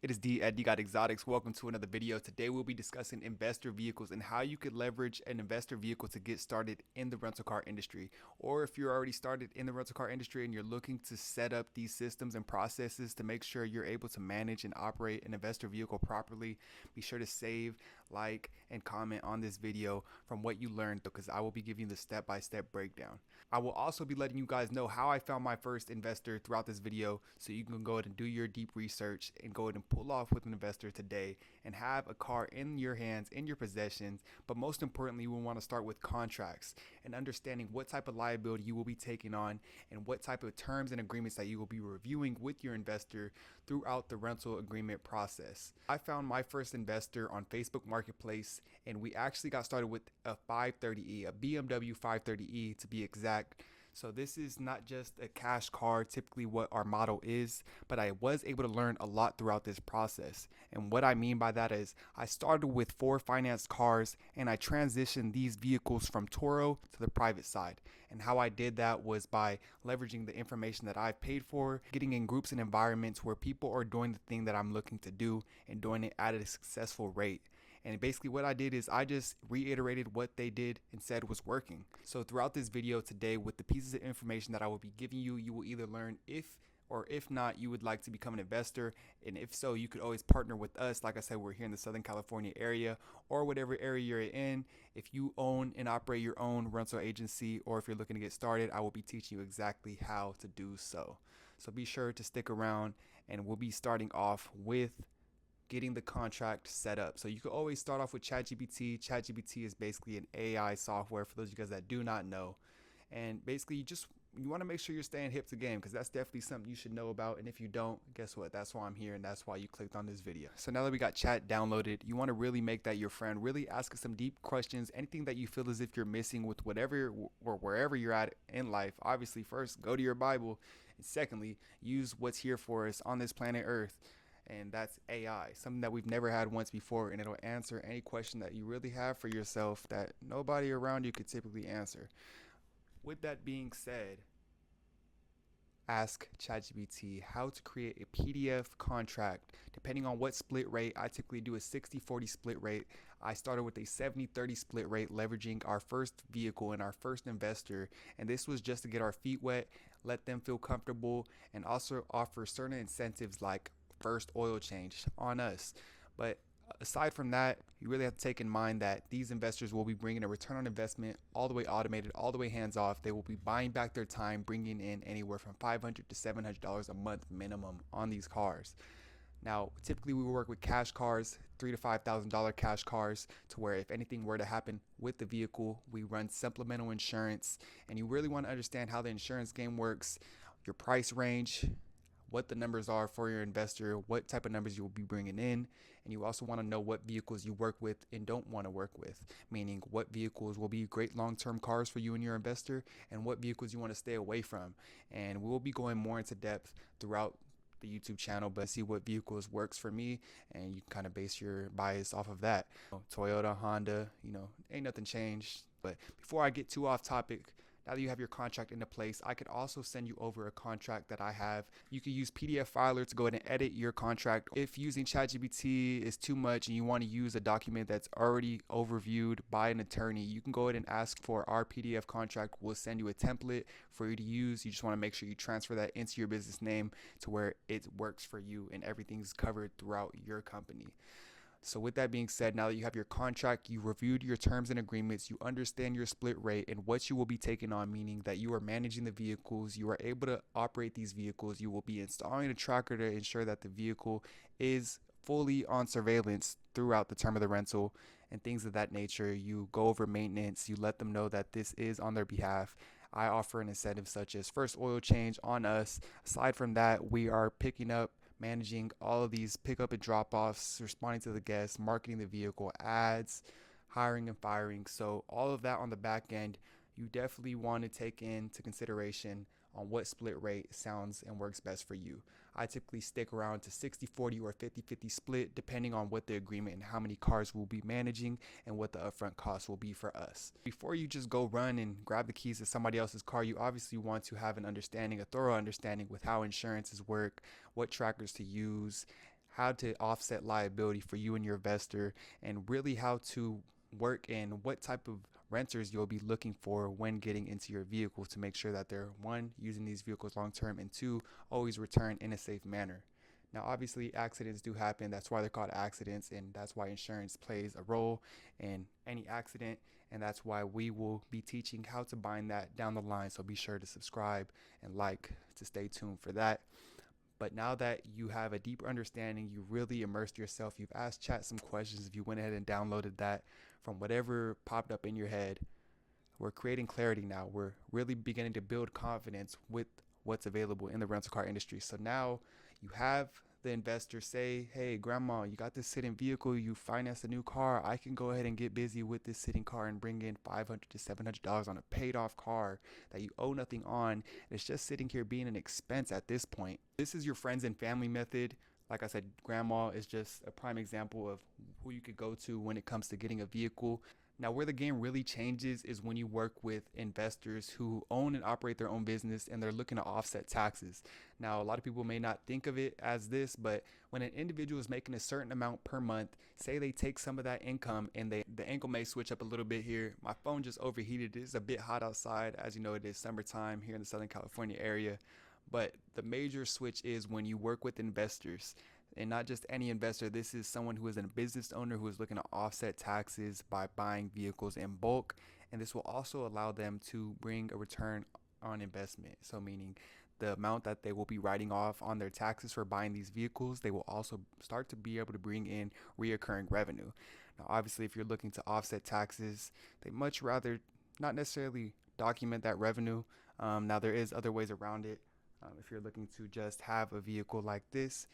It is D at Exotics. Welcome to another video. Today we'll be discussing investor vehicles and how you could leverage an investor vehicle to get started in the rental car industry. Or if you're already started in the rental car industry and you're looking to set up these systems and processes to make sure you're able to manage and operate an investor vehicle properly, be sure to save, like, and comment on this video from what you learned, because I will be giving you the step-by-step breakdown. I will also be letting you guys know how I found my first investor throughout this video, so you can go ahead and do your deep research and go ahead and pull off with an investor today and have a car in your hands, in your possessions. But most importantly, we want to start with contracts and understanding what type of liability you will be taking on and what type of terms and agreements that you will be reviewing with your investor throughout the rental agreement process. I found my first investor on Facebook Marketplace, and we actually got started with a 530e, a BMW 530e to be exact. So this is not just a cash car, typically what our model is, but I was able to learn a lot throughout this process. And what I mean by that is I started with 4 financed cars and I transitioned these vehicles from Toro to the private side. And how I did that was by leveraging the information that I've paid for, getting in groups and environments where people are doing the thing that I'm looking to do and doing it at a successful rate. And basically what I did is I just reiterated what they did and said was working. So throughout this video today, with the pieces of information that I will be giving you, you will either learn if not, you would like to become an investor. And if so, you could always partner with us. Like I said, we're here in the Southern California area or whatever area you're in. If you own and operate your own rental agency, or if you're looking to get started, I will be teaching you exactly how to do so. So be sure to stick around, and we'll be starting off with getting the contract set up. So you can always start off with ChatGPT. ChatGPT is basically an AI software for those of you guys that do not know. And basically you want to make sure you're staying hip to game, because that's definitely something you should know about. And if you don't, guess what? That's why I'm here, and that's why you clicked on this video. So now that we got chat downloaded, you want to really make that your friend. Really ask it some deep questions, anything that you feel as if you're missing with whatever or wherever you're at in life. Obviously, first, go to your Bible. And secondly, use what's here for us on this planet Earth. And that's AI, something that we've never had once before, and it'll answer any question that you really have for yourself that nobody around you could typically answer. With that being said, ask ChatGPT how to create a PDF contract. Depending on what split rate, I typically do a 60-40 split rate. I started with a 70-30 split rate, leveraging our first vehicle and our first investor, and this was just to get our feet wet, let them feel comfortable, and also offer certain incentives like first oil change on us. But aside from that, you really have to take in mind that these investors will be bringing a return on investment all the way automated, all the way hands off. They will be buying back their time, bringing in anywhere from $500 to $700 a month minimum on these cars. Now, typically we will work with cash cars, $3,000 to $5,000 cash cars, to where if anything were to happen with the vehicle, we run supplemental insurance. And you really want to understand how the insurance game works, your price range, what the numbers are for your investor, what type of numbers you will be bringing in, and you also want to know what vehicles you work with and don't want to work with, meaning what vehicles will be great long-term cars for you and your investor, and what vehicles you want to stay away from. And we will be going more into depth throughout the YouTube channel, but see what vehicles works for me, and you can kind of base your bias off of that. Toyota, Honda, ain't nothing changed. But before I get too off topic, now that you have your contract into place, I could also send you over a contract that I have. You can use PDF Filer to go ahead and edit your contract. If using ChatGPT is too much and you want to use a document that's already overviewed by an attorney, you can go ahead and ask for our PDF contract. We'll send you a template for you to use. You just want to make sure you transfer that into your business name to where it works for you and everything's covered throughout your company. So with that being said, now that you have your contract, you reviewed your terms and agreements, you understand your split rate and what you will be taking on, meaning that you are managing the vehicles, you are able to operate these vehicles, you will be installing a tracker to ensure that the vehicle is fully on surveillance throughout the term of the rental and things of that nature. You go over maintenance, you let them know that this is on their behalf. I offer an incentive such as first oil change on us. Aside from that, we are picking up, managing all of these pickup and drop-offs, responding to the guests, marketing the vehicle, ads, hiring and firing. So all of that on the back end, you definitely want to take into consideration on what split rate sounds and works best for you. I typically stick around to 60-40 or 50-50 split, depending on what the agreement and how many cars we'll be managing and what the upfront cost will be for us. Before you just go run and grab the keys to somebody else's car, you obviously want to have an understanding, a thorough understanding with how insurances work, what trackers to use, how to offset liability for you and your investor, and really how to work and what type of renters you'll be looking for when getting into your vehicle to make sure that they're one, using these vehicles long term, and two, always return in a safe manner. Now, obviously, accidents do happen. That's why they're called accidents, and that's why insurance plays a role in any accident. And that's why we will be teaching how to bind that down the line. So be sure to subscribe and like to stay tuned for that. But now that you have a deeper understanding, you really immersed yourself, you've asked chat some questions, if you went ahead and downloaded that from whatever popped up in your head, we're creating clarity now. We're really beginning to build confidence with what's available in the rental car industry. So now you have the investor say, hey, grandma, you got this sitting vehicle, you financed a new car. I can go ahead and get busy with this sitting car and bring in $500 to $700 on a paid off car that you owe nothing on. And it's just sitting here being an expense at this point. This is your friends and family method. Like I said, grandma is just a prime example of who you could go to when it comes to getting a vehicle. Now, where the game really changes is when you work with investors who own and operate their own business and they're looking to offset taxes. Now, a lot of people may not think of it as this, but when an individual is making a certain amount per month, say they take some of that income and the angle may switch up a little bit here. My phone just overheated. It's a bit hot outside. As you know, it is summertime here in the Southern California area. But the major switch is when you work with investors, and not just any investor. This is someone who is a business owner who is looking to offset taxes by buying vehicles in bulk. And this will also allow them to bring a return on investment. So meaning the amount that they will be writing off on their taxes for buying these vehicles, they will also start to be able to bring in reoccurring revenue. Now, obviously, if you're looking to offset taxes, they much rather not necessarily document that revenue. Now, there is other ways around it. If you're looking to just have a vehicle like this,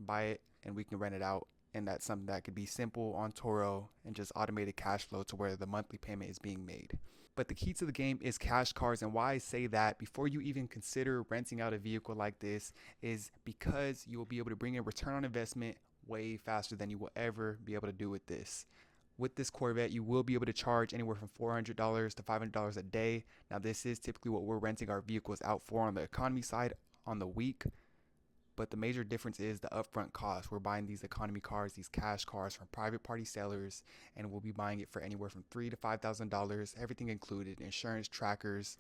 buy it and we can rent it out, and that's something that could be simple on Toro and just automated cash flow to where the monthly payment is being made. But the key to the game is cash cars, and why I say that before you even consider renting out a vehicle like this is because you will be able to bring in return on investment way faster than you will ever be able to do with this. With this Corvette, you will be able to charge anywhere from $400 to $500 a day. Now, this is typically what we're renting our vehicles out for on the economy side on the week. But the major difference is the upfront cost. We're buying these economy cars, these cash cars from private party sellers, and we'll be buying it for anywhere from $3,000 to $5,000, everything included, insurance, trackers,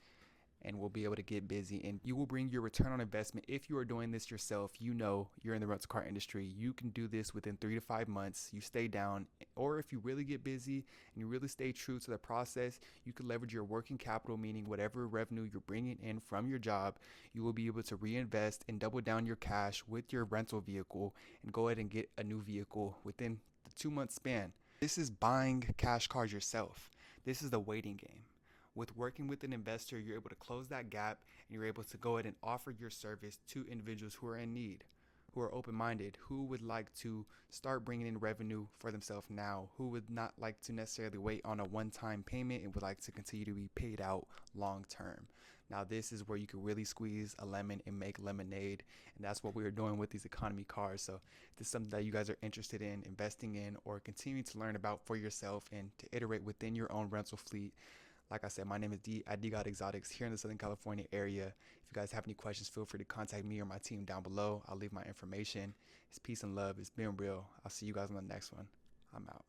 and we'll be able to get busy. And you will bring your return on investment. If you are doing this yourself, you know you're in the rental car industry. You can do this within 3 to 5 months. You stay down, or if you really get busy and you really stay true to the process, you can leverage your working capital, meaning whatever revenue you're bringing in from your job, you will be able to reinvest and double down your cash with your rental vehicle and go ahead and get a new vehicle within the 2-month span. This is buying cash cars yourself. This is the waiting game. With working with an investor, you're able to close that gap and you're able to go ahead and offer your service to individuals who are in need, who are open-minded, who would like to start bringing in revenue for themselves now, who would not like to necessarily wait on a one-time payment and would like to continue to be paid out long-term. Now, this is where you can really squeeze a lemon and make lemonade, and that's what we are doing with these economy cars. So if this is something that you guys are interested in investing in or continuing to learn about for yourself and to iterate within your own rental fleet, like I said, my name is D at Exquisite Exotics here in the Southern California area. If you guys have any questions, feel free to contact me or my team down below. I'll leave my information. It's peace and love. It's been real. I'll see you guys on the next one. I'm out.